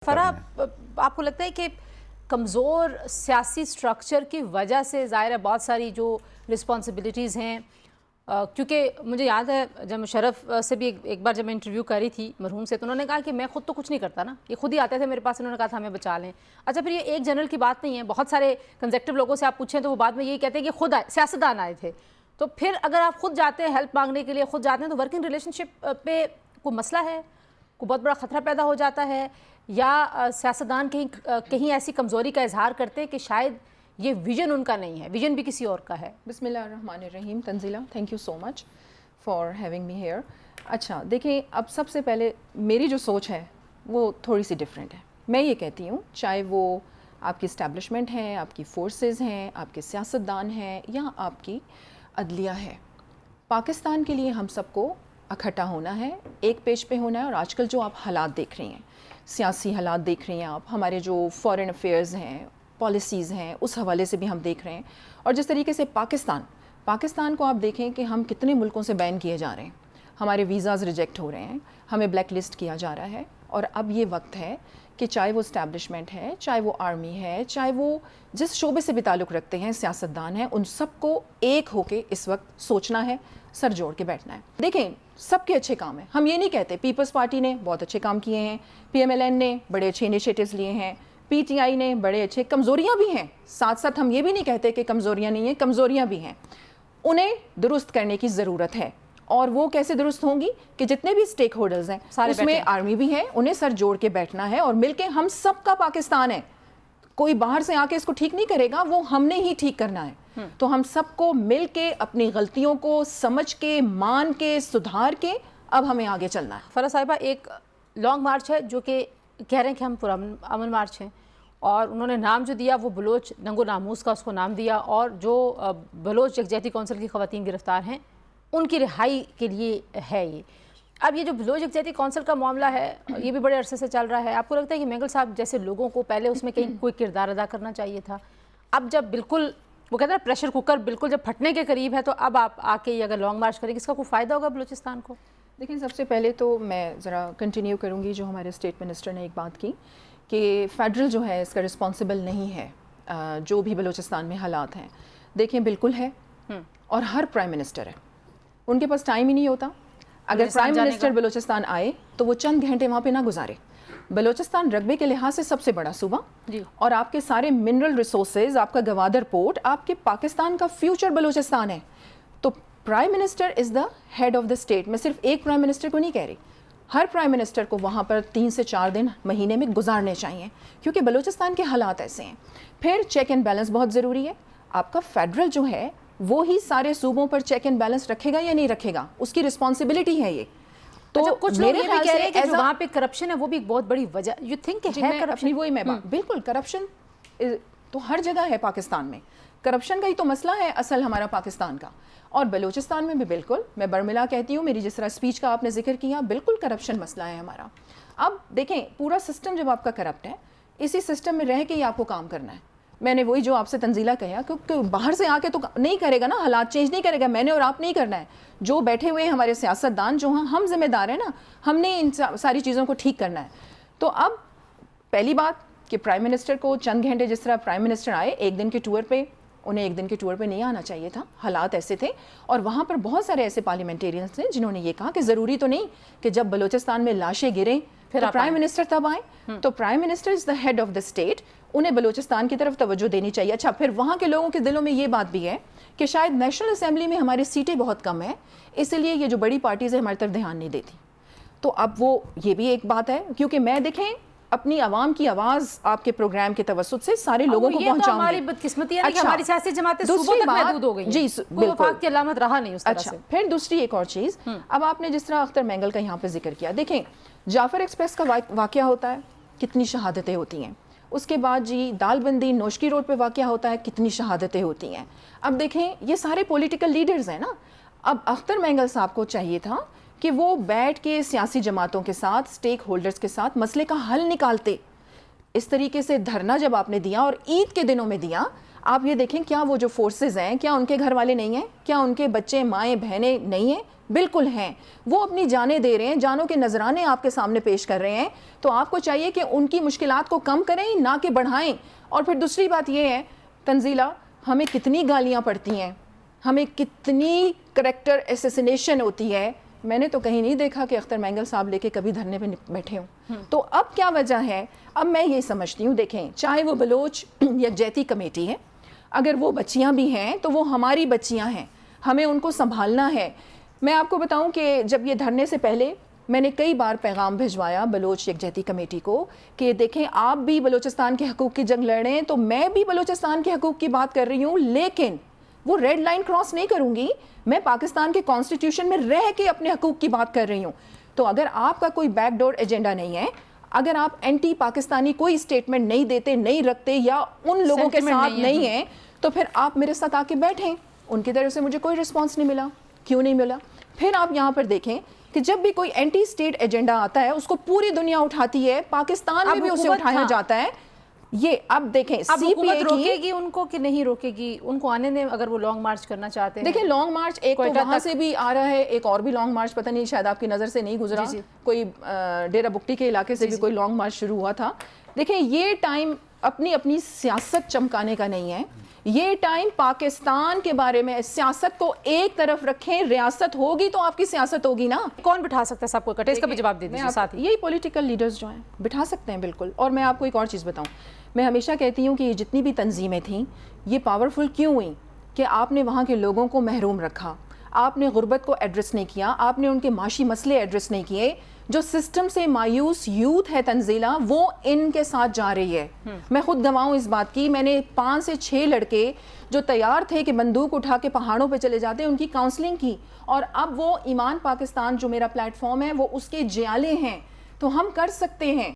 फराह, आपको लगता है कि कमज़ोर सियासी स्ट्रक्चर की वजह से ज़ाहिर है बहुत सारी जो रिस्पॉन्सिबिलिटीज़ हैं, क्योंकि मुझे याद है जब मुशर्रफ से भी एक बार जब मैं इंटरव्यू कर रही थी मरहूम से, तो उन्होंने कहा कि मैं खुद तो कुछ नहीं करता ना, ये खुद ही आते थे मेरे पास, उन्होंने कहा था हमें बचा लें। अच्छा, फिर ये एक जनरल की बात नहीं है, बहुत सारे कंजेक्टिव लोगों से आप पूछें तो वो बाद में यही कहते हैं कि खुद सियासतदान आए थे। तो फिर अगर आप खुद जाते हैं हेल्प मांगने के लिए, खुद जाते हैं, तो वर्किंग रिलेशनशिप पे कोई मसला है, कोई बहुत बड़ा ख़तरा पैदा हो जाता है, या सियासतदान कहीं ऐसी कमज़ोरी का इजहार करते हैं कि शायद ये विजन उनका नहीं है, विजन भी किसी और का है। बिस्मिल्लाहिर्रहमानिर्रहीम। Tanzila, thank you so much for having me here. अच्छा देखिए, अब सबसे पहले मेरी जो सोच है वो थोड़ी सी डिफरेंट है। मैं ये कहती हूँ, चाहे वो आपकी इस्टेब्लिशमेंट है, आपकी फोर्सेस हैं, आपके सियासतदान हैं, या आपकी अदलिया है, पाकिस्तान के लिए हम सबको इकट्ठा होना है, एक पेज पे होना है। और आजकल जो आप हालात देख रही हैं, सियासी हालात देख रही हैं आप, हमारे जो फॉरेन अफेयर्स हैं, पॉलिसीज़ हैं, उस हवाले से भी हम देख रहे हैं। और जिस तरीके से पाकिस्तान को आप देखें कि हम कितने मुल्कों से बैन किए जा रहे हैं, हमारे वीज़ाज़ रिजेक्ट हो रहे हैं, हमें ब्लैक लिस्ट किया जा रहा है। और अब ये वक्त है कि चाहे वो इस्टेब्लिशमेंट है, चाहे वो आर्मी है, चाहे वो जिस शोबे से भी ताल्लुक़ रखते हैं, सियासतदान हैं, उन सबको एक होके इस वक्त सोचना है, सर जोड़ के बैठना है। देखें, सबके अच्छे काम हैं, हम ये नहीं कहते। पीपल्स पार्टी ने बहुत अच्छे काम किए हैं, PMLN ने बड़े अच्छे इनिशिएटिव्स लिए हैं, PTI ने बड़े अच्छे, कमज़ोरियाँ भी हैं, साथ साथ हम ये भी नहीं कहते कि कमज़ोरियाँ नहीं हैं, कमज़ोरियाँ भी हैं, उन्हें दुरुस्त करने की ज़रूरत है। और वो कैसे दुरुस्त होंगी कि जितने भी स्टेक होल्डर्स हैं, उसमें आर्मी भी है, उन्हें सर जोड़ के बैठना है और मिलके, हम सबका पाकिस्तान है, कोई बाहर से आके इसको ठीक नहीं करेगा, वो हमने ही ठीक करना है। तो हम सबको मिल के अपनी गलतियों को समझ के, मान के, सुधार के अब हमें आगे चलना है। फराह साहिबा, एक लॉन्ग मार्च है जो कि कह रहे हैं कि हम पूरा अमन मार्च हैं, और उन्होंने नाम जो दिया वो बलोच नंगो नामूस का उसको नाम दिया, और जो बलोच यकजहती कौंसिल की ख़वातीन गिरफ्तार हैं उनकी रिहाई के लिए है ये। अब ये जो बलोच यकजहती कौंसिल का मामला है, ये भी बड़े अरसे से चल रहा है। आपको लगता है कि मेंगल साहब जैसे लोगों को पहले उसमें कहीं कोई किरदार अदा करना चाहिए था? अब जब बिल्कुल वो कहते हैं प्रेशर कुकर बिल्कुल जब फटने के करीब है, तो अब आप आके ये अगर लॉन्ग मार्च करेंगे, इसका कोई फ़ायदा होगा बलूचिस्तान को? देखिए, सबसे पहले तो मैं ज़रा कंटिन्यू करूँगी जो हमारे स्टेट मिनिस्टर ने एक बात की कि फ़ेडरल जो है इसका रिस्पॉन्सिबल नहीं है जो भी बलूचिस्तान में हालात हैं। देखिए, बिल्कुल है, और हर प्राइम मिनिस्टर है, उनके पास टाइम ही नहीं होता। अगर प्राइम मिनिस्टर बलूचिस्तान आए तो वो चंद घंटे वहाँ पे ना गुजारे। बलूचिस्तान रकबे के लिहाज से सबसे बड़ा सूबा, और आपके सारे मिनरल रिसोर्सेज, आपका गवादर पोर्ट, आपके पाकिस्तान का फ्यूचर बलूचिस्तान है। तो prime minister is the head of the state. मैं सिर्फ एक प्राइम मिनिस्टर को नहीं कह रही, हर प्राइम मिनिस्टर को वहाँ पर 3 से 4 दिन महीने में गुजारने चाहिए, क्योंकि बलूचिस्तान के हालात ऐसे हैं। फिर चेक एंड बैलेंस बहुत ज़रूरी है। आपका फेडरल जो है वो ही सारे सूबों पर चेक एंड बैलेंस रखेगा या नहीं रखेगा, उसकी रिस्पॉन्सिबिलिटी है ये। तो अच्छा, कुछ लोग ये भी कह रहे हैं कि जो वहाँ पे करप्शन है वो भी एक बहुत बड़ी वजह, यू थिंक है करप्शन? वही मैं बात, बिल्कुल करप्शन तो हर जगह है पाकिस्तान में, करप्शन का ही तो मसला है असल हमारा पाकिस्तान का। और बलूचिस्तान में भी बिल्कुल, मैं बर्मिला कहती हूँ, मेरी जिस तरह स्पीच का आपने जिक्र किया, बिल्कुल करप्शन मसला है हमारा। अब देखें, पूरा सिस्टम जब आपका करप्ट है, इसी सिस्टम में रह के ही आपको काम करना है। मैंने वही जो आपसे तंजीला कहा, क्योंकि बाहर से आके तो नहीं करेगा ना, हालात चेंज नहीं करेगा, मैंने और आप नहीं करना है। जो बैठे हुए हमारे सियासतदान जो हैं, हम जिम्मेदार हैं ना, हमने इन सारी चीज़ों को ठीक करना है। तो अब पहली बात कि प्राइम मिनिस्टर को चंद घंटे, जिस तरह प्राइम मिनिस्टर आए एक दिन के टूर पे, उन्हें एक दिन के टूर पे नहीं आना चाहिए था, हालात ऐसे थे। और वहाँ पर बहुत सारे ऐसे पार्लियामेंटेरियंस थे जिन्होंने ये कहा कि ज़रूरी तो नहीं कि जब बलूचिस्तान में लाशें गिरें फिर तो प्राइम मिनिस्टर तब आए। तो prime minister is the head of the state, उन्हें बलूचिस्तान की तरफ तवज्जो देनी चाहिए। अच्छा, फिर वहाँ के लोगों के दिलों में ये बात भी है कि शायद नेशनल असेंबली में हमारी सीटें बहुत कम है, इसलिए ये जो बड़ी पार्टीज़ है हमारी तरफ ध्यान नहीं देती। तो अब वो ये भी एक बात है, क्योंकि मैं देखें अपनी आवाम की आवाज़ आपके प्रोग्राम के तवसुत से सारे लोगों को पहुंचाऊंगी। हमारी बदकिस्मती है कि हमारी सियासी जमातें सूबों तक महदूद हो गई हैं। जी बिल्कुल, की अलामत रहा नहीं उस तरह से। फिर दूसरी एक और चीज़, अब आपने जिस तरह अख्तर मेंगल का यहाँ पे जिक्र किया, देखें जाफर एक्सप्रेस का वाक़या होता है, कितनी शहादतें होती हैं। उसके बाद जी दालबंदी नोशकी रोड पे वाक़या होता है, कितनी शहादतें होती हैं। अब देखें, ये सारे पॉलिटिकल लीडर्स हैं ना। अब अख्तर मेंगल साहब को चाहिए था कि वो बैठ के सियासी जमातों के साथ, स्टेक होल्डर्स के साथ मसले का हल निकालते। इस तरीके से धरना जब आपने दिया, और ईद के दिनों में दिया, आप ये देखें क्या वो जो फोर्सेस हैं, क्या उनके घर वाले नहीं हैं, क्या उनके बच्चे माएँ बहनें नहीं हैं? بالکل ہیں. وہ اپنی جانیں دے رہے ہیں, جانوں کے نذرانے آپ کے سامنے پیش کر رہے ہیں, تو آپ کو چاہیے کہ ان کی مشکلات کو کم کریں نہ کہ بڑھائیں. اور پھر دوسری بات یہ ہے تنزیلہ, ہمیں کتنی گالیاں پڑتی ہیں, ہمیں کتنی کریکٹر اسیسینیشن ہوتی ہے. میں نے تو کہیں نہیں دیکھا کہ اختر مینگل صاحب لے کے کبھی دھرنے پہ بیٹھے ہوں. تو اب کیا وجہ ہے؟ اب میں یہ سمجھتی ہوں, دیکھیں چاہے وہ بلوچ یکجہتی کمیٹی ہے, اگر وہ بچیاں بھی ہیں تو وہ ہماری بچیاں ہیں, ہمیں ان کو سنبھالنا ہے. میں آپ کو بتاؤں کہ جب یہ دھرنے سے پہلے میں نے کئی بار پیغام بھجوایا بلوچ یکجہتی کمیٹی کو کہ دیکھیں آپ بھی بلوچستان کے حقوق کی جنگ لڑ رہے ہیں, تو میں بھی بلوچستان کے حقوق کی بات کر رہی ہوں, لیکن وہ ریڈ لائن کراس نہیں کروں گی. میں پاکستان کے کانسٹیٹیوشن میں رہ کے اپنے حقوق کی بات کر رہی ہوں. تو اگر آپ کا کوئی بیک ڈور ایجنڈا نہیں ہے, اگر آپ اینٹی پاکستانی کوئی اسٹیٹمنٹ نہیں دیتے, نہیں رکھتے, یا ان لوگوں کے ساتھ نہیں ہیں, تو پھر آپ میرے ساتھ آ کے بیٹھیں. ان کی طرف سے مجھے کوئی رسپانس نہیں ملا. کیوں نہیں ملا؟ پھر آپ یہاں پر دیکھیں کہ جب بھی کوئی اینٹی اسٹیٹ ایجنڈا آتا ہے اس کو پوری دنیا اٹھاتی ہے, پاکستان میں بھی اسے اٹھایا جاتا ہے. یہ اب دیکھیں اب حکومت روکے گی ان کو کہ نہیں روکے گی؟ ان کو آنے دیں اگر وہ لانگ مارچ کرنا چاہتے ہیں. دیکھیں لانگ مارچ ایک تو وہاں سے بھی آ رہا ہے, ایک اور بھی لانگ مارچ پتہ نہیں شاید آپ کی نظر سے نہیں گزرا, کوئی ڈیرہ بگٹی کے علاقے سے بھی کوئی لانگ مارچ شروع ہوا تھا. دیکھیں یہ ٹائم اپنی اپنی سیاست چمکانے کا نہیں ہے, یہ ٹائم پاکستان کے بارے میں سیاست کو ایک طرف رکھیں. ریاست ہوگی تو آپ کی سیاست ہوگی نا. کون بٹھا سکتا ہے سب کو اکٹھے؟ اس کا بھی جواب دے دیجیے ساتھ ہی. یہی پولیٹیکل لیڈرز جو ہیں بٹھا سکتے ہیں بالکل. اور میں آپ کو ایک اور چیز بتاؤں, میں ہمیشہ کہتی ہوں کہ یہ جتنی بھی تنظیمیں تھیں یہ پاورفل کیوں ہوئیں کہ آپ نے وہاں کے لوگوں کو محروم رکھا, آپ نے غربت کو ایڈریس نہیں کیا, آپ نے ان کے معاشی مسئلے ایڈریس نہیں کیے. جو سسٹم سے مایوس یوتھ ہے تنزیلہ, وہ ان کے ساتھ جا رہی ہے. میں خود گواہ ہوں اس بات کی. میں نے 5 سے 6 لڑکے جو تیار تھے کہ بندوق اٹھا کے پہاڑوں پہ چلے جاتے, ان کی کاؤنسلنگ کی, اور اب وہ ایمان پاکستان جو میرا پلیٹ فارم ہے وہ اس کے جیالے ہیں. تو ہم کر سکتے ہیں.